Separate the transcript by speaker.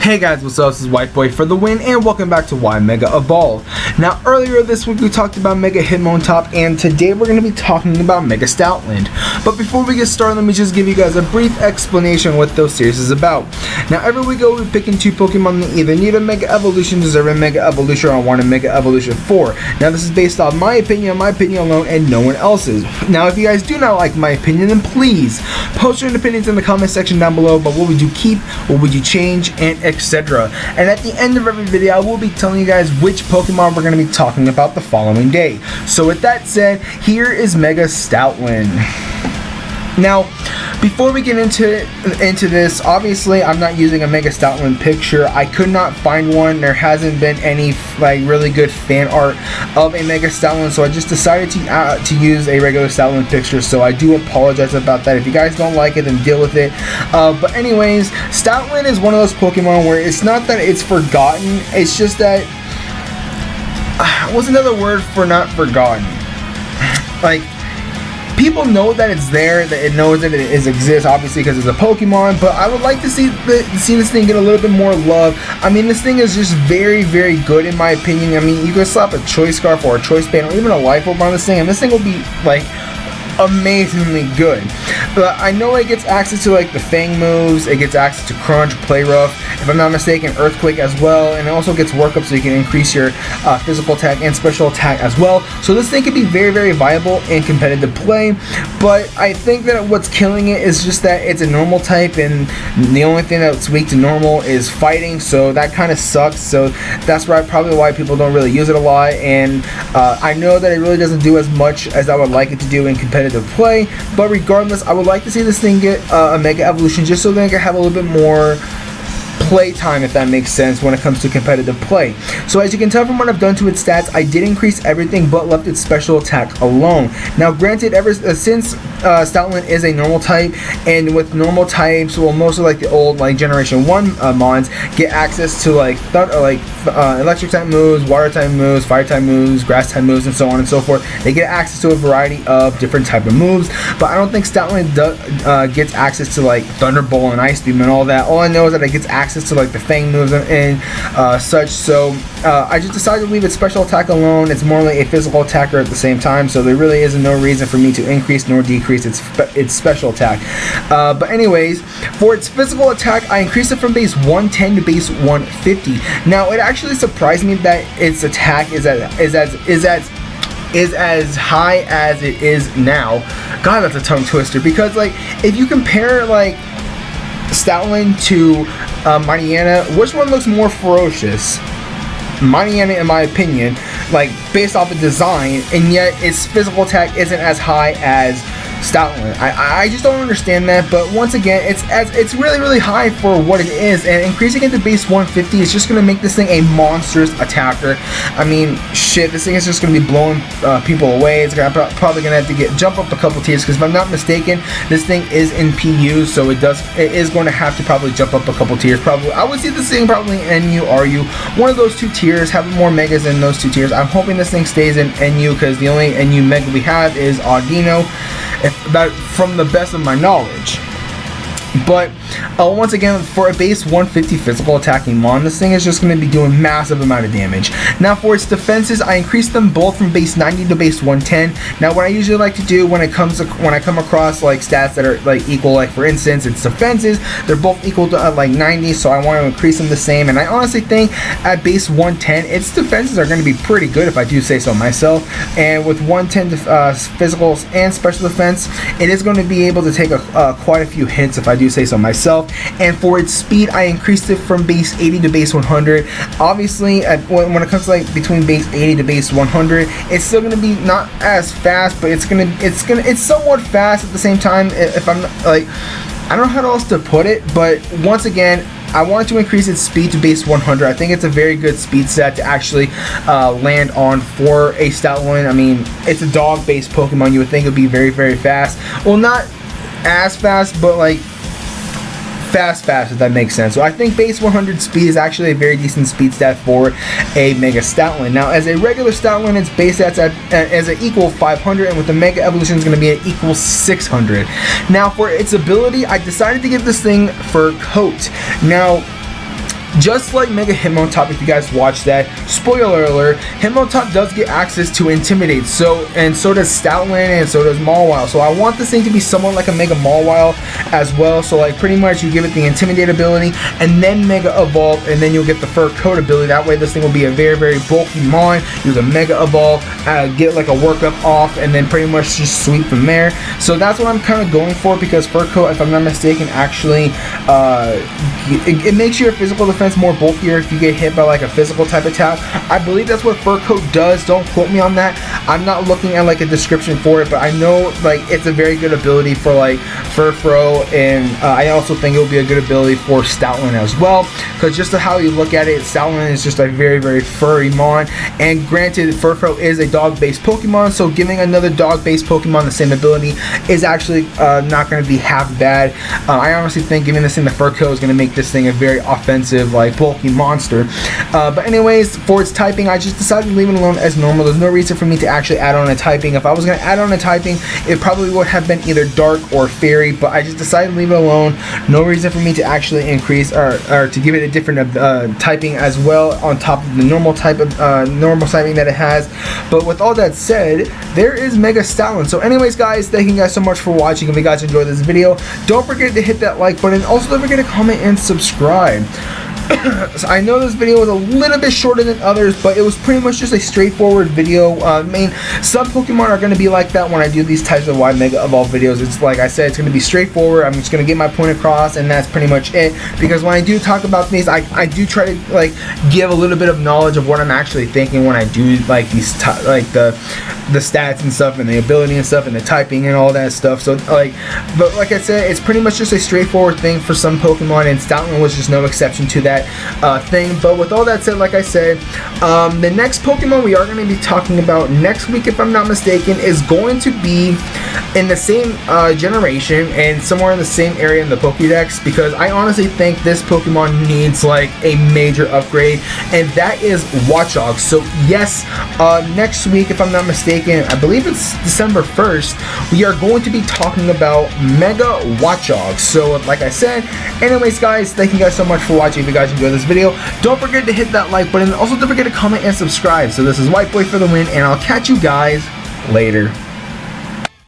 Speaker 1: Hey guys, what's up? This is White Boy for the win, and welcome back to Why Mega Evolve. Now, earlier this week we talked about Mega Hitmontop, and today we're going to be talking about Mega Stoutland. But before we get started, let me just give you guys a brief explanation what those series is about. Now, every week we'll be picking two Pokemon that either need a Mega Evolution, deserve a Mega Evolution, or want a Mega Evolution 4. Now, this is based off my opinion alone, and no one else's. Now, if you guys do not like my opinion, then please post your opinions in the comment section down below. But what would you keep, what would you change, and etc. And at the end of every video, I will be telling you guys which Pokemon we're going to be talking about the following day. So with that said, here is Mega Stoutland. Now, before we get into this, obviously I'm not using a Mega Stoutland picture. I could not find one. There hasn't been any like really good fan art of a Mega Stoutland, so I just decided to use a regular Stoutland picture. So I do apologize about that. If you guys don't like it, then deal with it. But anyways, Stoutland is one of those Pokemon where it's not that it's forgotten. It's just that what's another word for not forgotten? Like, people know that it's there, that it knows that it exists, obviously because it's a Pokemon, but I would like to see this thing get a little bit more love. I mean, this thing is just very, very good in my opinion. I mean, you could slap a Choice Scarf or a Choice Band or even a Life Orb on this thing, and this thing will be like amazingly good. But I know it gets access to like the Fang moves, it gets access to Crunch, Play Rough, if I'm not mistaken, Earthquake as well, and it also gets Work Up so you can increase your physical attack and special attack as well. So this thing could be very, very viable in competitive play, but I think that what's killing it is just that it's a normal type, and the only thing that's weak to normal is fighting, so that kind of sucks. So that's probably why people don't really use it a lot, and I know that it really doesn't do as much as I would like it to do in competitive play, but regardless, I would like to see this thing get a Mega Evolution just so that it can have a little bit more play time, if that makes sense, when it comes to competitive play. So as you can tell from what I've done to its stats, I did increase everything but left its special attack alone. Now granted, since Stoutland is a normal type, and with normal types, well, most of like the old like Generation 1 mons get access to like electric type moves, water type moves, fire type moves, grass type moves, and so on and so forth. They get access to a variety of different type of moves, but I don't think Stoutland gets access to like Thunderbolt and Ice Beam and all that. All I know is that it gets access to like the Fang moves and such. So I just decided to leave its special attack alone. It's more like a physical attacker at the same time, so there really is no reason for me to increase nor decrease its special attack. But anyways, for its physical attack, I increased it from base 110 to base 150. Now it actually surprised me that its attack is as high as it is now. God, that's a tongue twister, because like if you compare like Stoutland to Mightyena, which one looks more ferocious? Mightyena, in my opinion, like based off the design, and yet its physical attack isn't as high as Stoutland. I just don't understand that, but once again, it's really, really high for what it is, and increasing it to base 150 is just going to make this thing a monstrous attacker. I mean, shit, this thing is just going to be blowing people away. It's probably going to have to jump up a couple tiers, because if I'm not mistaken, this thing is in PU, so it is going to have to probably jump up a couple tiers. Probably, I would see this thing probably in NU, RU, one of those two tiers, having more megas in those two tiers. I'm hoping this thing stays in NU, because the only NU mega we have is Audino, from the best of my knowledge. But once again, for a base 150 physical attacking mon, this thing is just going to be doing massive amount of damage. Now for its defenses, I increased them both from base 90 to base 110. Now what I usually like to do when I come across like stats that are like equal, like for instance its defenses, they're both equal to like 90, so I want to increase them the same. And I honestly think at base 110 its defenses are going to be pretty good, if I do say so myself. And with 110 physicals and special defense, it is going to be able to take quite a few hits, if I do say so myself. And for its speed, I increased it from base 80 to base 100. Obviously, when it comes to like between base 80 to base 100, it's still going to be not as fast, but it's somewhat fast at the same time. If I'm like, I don't know how else to put it, but once again, I wanted to increase its speed to base 100. I think it's a very good speed set to actually land on for a Stoutland. I mean, it's a dog-based Pokemon. You would think it would be very, very fast. Well, not as fast, but like fast, if that makes sense. So I think base 100 speed is actually a very decent speed stat for a Mega Stoutland. Now, as a regular Stoutland, its base stats as an equal 500, and with the Mega Evolution is going to be an equal 600. Now, for its ability, I decided to give this thing Fur Coat. Now, just like Mega Hitmontop, if you guys watch that, spoiler alert, Hitmontop does get access to Intimidate, and so does Stoutland, and so does Mawile. So I want this thing to be somewhat like a Mega Mawile as well. So like pretty much you give it the Intimidate ability and then Mega Evolve, and then you'll get the Fur Coat ability. That way this thing will be a very, very bulky mon. You can Mega Evolve, get like a workup off, and then pretty much just sweep from there. So that's what I'm kind of going for, because Fur Coat, if I'm not mistaken, actually it makes your physical defense more bulkier if you get hit by like a physical type attack. I believe that's what Fur Coat does. Don't quote me on that. I'm not looking at like a description for it, but I know like it's a very good ability for like Furfrou, and I also think it will be a good ability for Stoutland as well, because just how you look at it, Stoutland is just a very, very furry mon, and granted Furfrou is a dog-based Pokemon, so giving another dog-based Pokemon the same ability is actually not going to be half bad. I honestly think giving this thing the Fur Coat is going to make this thing a very offensive, like bulky monster. But anyways, for its typing, I just decided to leave it alone as normal. There's no reason for me to actually add on a typing. If I was going to add on a typing, it probably would have been either Dark or Fairy, but I just decided to leave it alone. No reason for me to actually increase or to give it a different typing as well on top of the normal type of normal typing that it has. But with all that said, there is Mega Stoutland. So anyways guys, thank you guys so much for watching. If you guys enjoyed this video, don't forget to hit that like button. Also don't forget to comment and subscribe. So I know this video was a little bit shorter than others, but it was pretty much just a straightforward video. Some Pokemon are going to be like that when I do these types of wide Mega Evolve videos. It's like I said, it's going to be straightforward. I'm just going to get my point across, and that's pretty much it. Because when I do talk about these, I do try to like give a little bit of knowledge of what I'm actually thinking when I do like these the stats and stuff, and the ability and stuff, and the typing and all that stuff. So like, but like I said, it's pretty much just a straightforward thing for some Pokemon, and Stoutland was just no exception to that thing. But with all that said, like I said, the next Pokemon we are going to be talking about next week, if I'm not mistaken, is going to be in the same generation and somewhere in the same area in the Pokédex, because I honestly think this Pokemon needs like a major upgrade, and that is Watchog. So yes, next week, if I'm not mistaken, I believe it's December 1st, we are going to be talking about Mega Watchog. So like I said, anyways guys, thank you guys so much for watching. If you guys enjoyed this video, don't forget to hit that like button. Also don't forget to comment and subscribe. So this is White Boy for the win, and I'll catch you guys later.